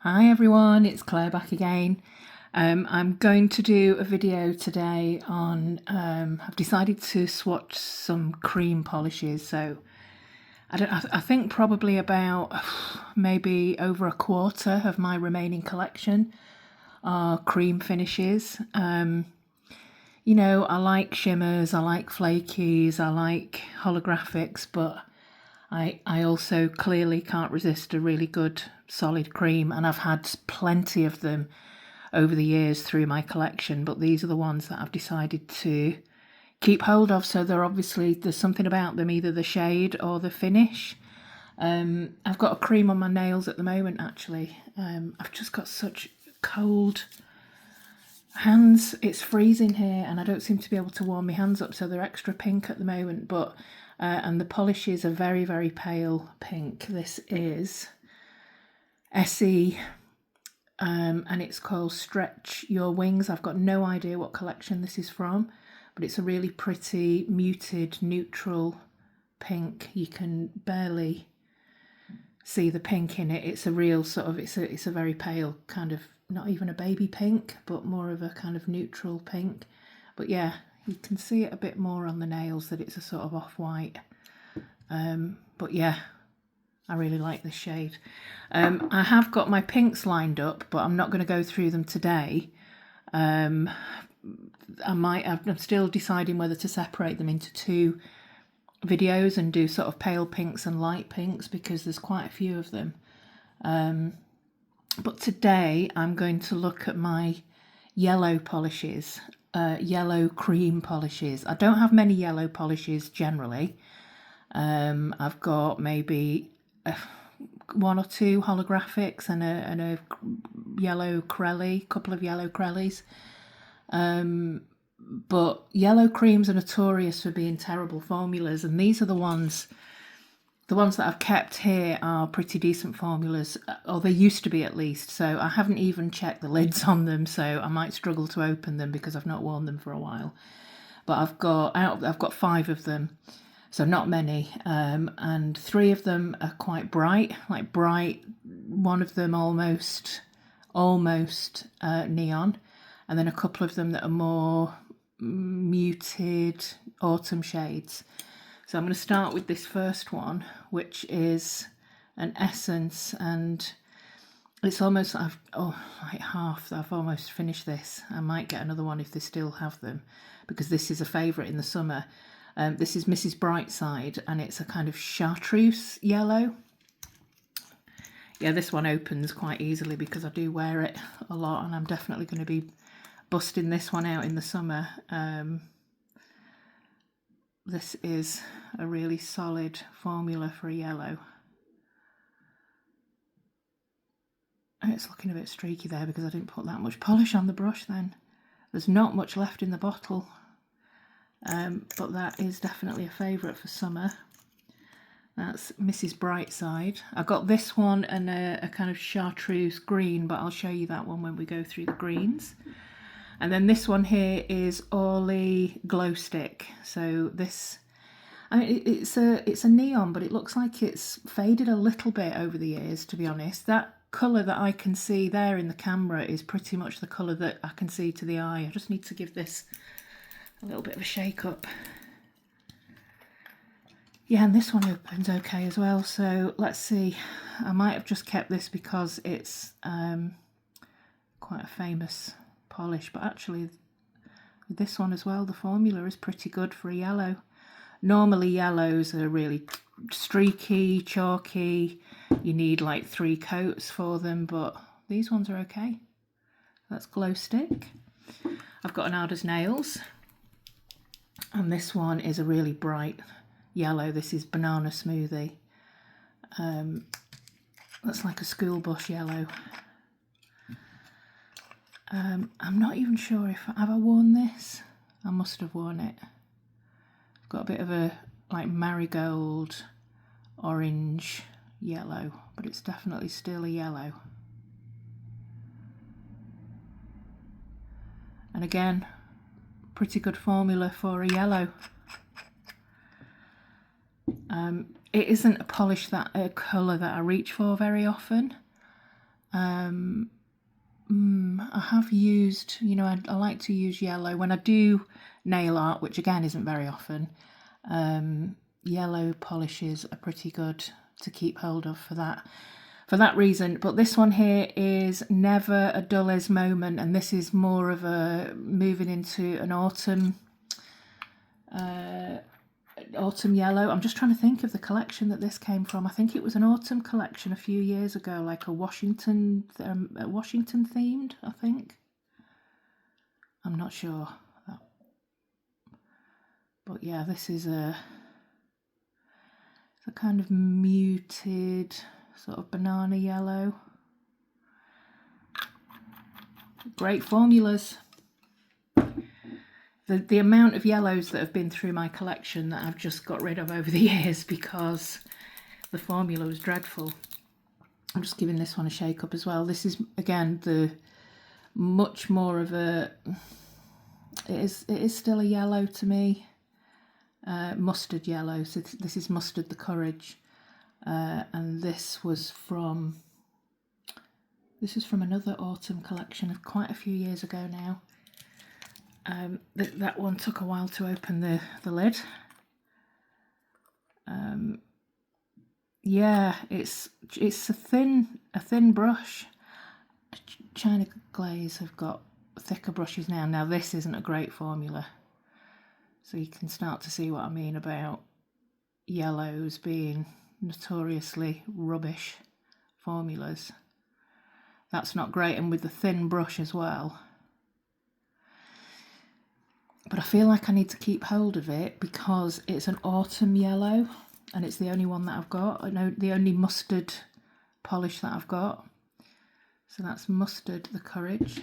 Hi everyone, it's Claire back again. I'm going to do a video today on, I've decided to swatch some cream polishes. So I think probably about maybe over a quarter of my remaining collection are cream finishes. You know, I like shimmers, I like flakies, I like holographics, but I also clearly can't resist a really good solid cream, and I've had plenty of them over the years through my collection, but these are the ones that I've decided to keep hold of. So there's something about them, either the shade or the finish. I've got a cream on my nails at the moment actually. I've just got such cold hands. It's freezing here and I don't seem to be able to warm my hands up, so they're extra pink at the moment, but and the polishes are very, very pale pink. This is SE and it's called Stretch Your Wings. I've got no idea what collection this is from, but it's a really pretty muted neutral pink. You can barely see the pink in it. It's a real sort of, it's a very pale kind of, not even a baby pink, but more of a kind of neutral pink. But yeah, you can see it a bit more on the nails that it's a sort of off-white. But yeah, I really like this shade. I have got my pinks lined up, but I'm not going to go through them today. I'm still deciding whether to separate them into two videos and do sort of pale pinks and light pinks, because there's quite a few of them. But today I'm going to look at my yellow polishes, yellow cream polishes. I don't have many yellow polishes generally. I've got maybe one or two holographics and a yellow Creme, couple of yellow Cremes. But yellow creams are notorious for being terrible formulas, and these are the ones that I've kept here are pretty decent formulas, or they used to be at least. So I haven't even checked the lids on them, so I might struggle to open them because I've not worn them for a while. But I've got 5 of them. So not many, and 3 of them are quite bright, like bright. One of them almost neon, and then a couple of them that are more muted autumn shades. So I'm going to start with this first one, which is an essence, and it's almost, like half. I've almost finished this. I might get another one if they still have them, because this is a favourite in the summer. This is Mrs. Brightside, and it's a kind of chartreuse yellow. Yeah, this one opens quite easily because I do wear it a lot, and I'm definitely going to be busting this one out in the summer. This is a really solid formula for a yellow. And it's looking a bit streaky there because I didn't put that much polish on the brush then. There's not much left in the bottle. But that is definitely a favourite for summer. That's Mrs. Brightside. I got this one and a kind of chartreuse green, but I'll show you that one when we go through the greens. And then this one here is Orly Glow Stick. So this, I mean, it's a neon, but it looks like it's faded a little bit over the years, to be honest. That colour that I can see there in the camera is pretty much the colour that I can see to the eye. I just need to give this a little bit of a shake up. Yeah, and this one opens okay as well. So let's see. I might have just kept this because it's quite a famous polish, but actually this one as well, the formula is pretty good for a yellow. Normally yellows are really streaky, chalky. You need like 3 coats for them, but these ones are okay. That's Glow Stick. I've got an Ada's Nails. And this one is a really bright yellow. This is Banana Smoothie. That's like a school bus yellow. I'm not even sure if have I worn this. I must have worn it. I've got a bit of a like marigold orange yellow, but it's definitely still a yellow. And again, pretty good formula for a yellow. It isn't a polish, that a colour that I reach for very often, I have used, you know, I like to use yellow when I do nail art, which again isn't very often. Yellow polishes are pretty good to keep hold of for that reason. But this one here is Never a Dull as Moment, and this is more of a moving into an autumn yellow. I'm just trying to think of the collection that this came from. I think it was an autumn collection a few years ago, like a Washington themed, I think. I'm not sure. But yeah, this is a kind of muted sort of banana yellow. Great formulas. The amount of yellows that have been through my collection that I've just got rid of over the years because the formula was dreadful. I'm just giving this one a shake up as well. This is, again, the much more of a, it is still a yellow to me. Mustard yellow. So this is Mustard the Courage. And this was from another autumn collection of quite a few years ago now. That one took a while to open the lid. Yeah, it's a thin brush. China Glaze have got thicker brushes now. Now this isn't a great formula, so you can start to see what I mean about yellows being notoriously rubbish formulas. That's not great, and with the thin brush as well. But I feel like I need to keep hold of it because it's an autumn yellow and it's the only one that I've got. I know the only mustard polish that I've got. So that's Mustard the Courage.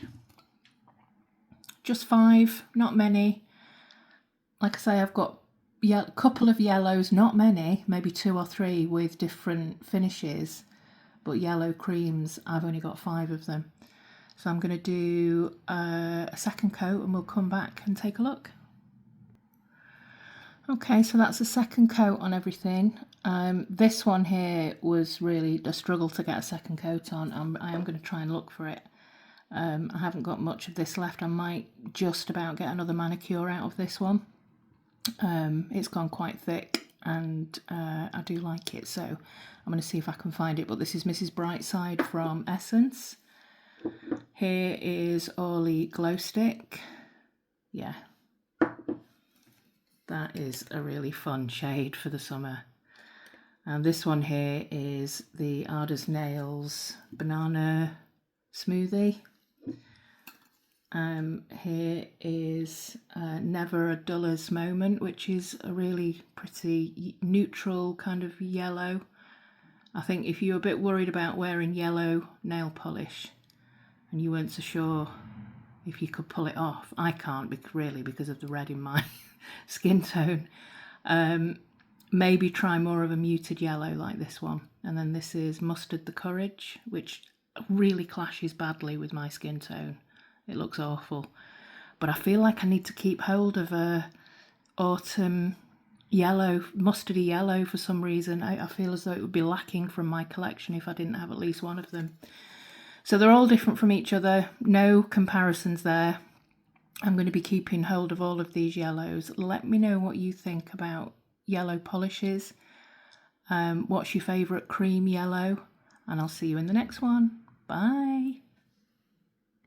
Just 5, not many. Like I say, I've got a couple of yellows, not many, maybe 2 or 3 with different finishes. But yellow creams, I've only got 5 of them. So I'm going to do a second coat and we'll come back and take a look. Okay, so that's a second coat on everything. This one here was really a struggle to get a second coat on. I am going to try and look for it. I haven't got much of this left. I might just about get another manicure out of this one. It's gone quite thick and I do like it, so I'm going to see if I can find it. But this is Mrs. Brightside from Essence. Here is Orly Glow Stick. Yeah, that is a really fun shade for the summer. And this one here is the Arders Nails Banana Smoothie. Here is Never a Duller's Moment, which is a really pretty neutral kind of yellow. I think if you're a bit worried about wearing yellow nail polish and you weren't so sure if you could pull it off, I can't really because of the red in my skin tone, maybe try more of a muted yellow like this one. And then this is Mustard the Courage, which really clashes badly with my skin tone. It looks awful, but I feel like I need to keep hold of a autumn yellow, mustardy yellow for some reason. I feel as though it would be lacking from my collection if I didn't have at least one of them. So they're all different from each other, no comparisons there. I'm going to be keeping hold of all of these yellows. Let me know what you think about yellow polishes. What's your favourite cream yellow? And I'll see you in the next one. Bye.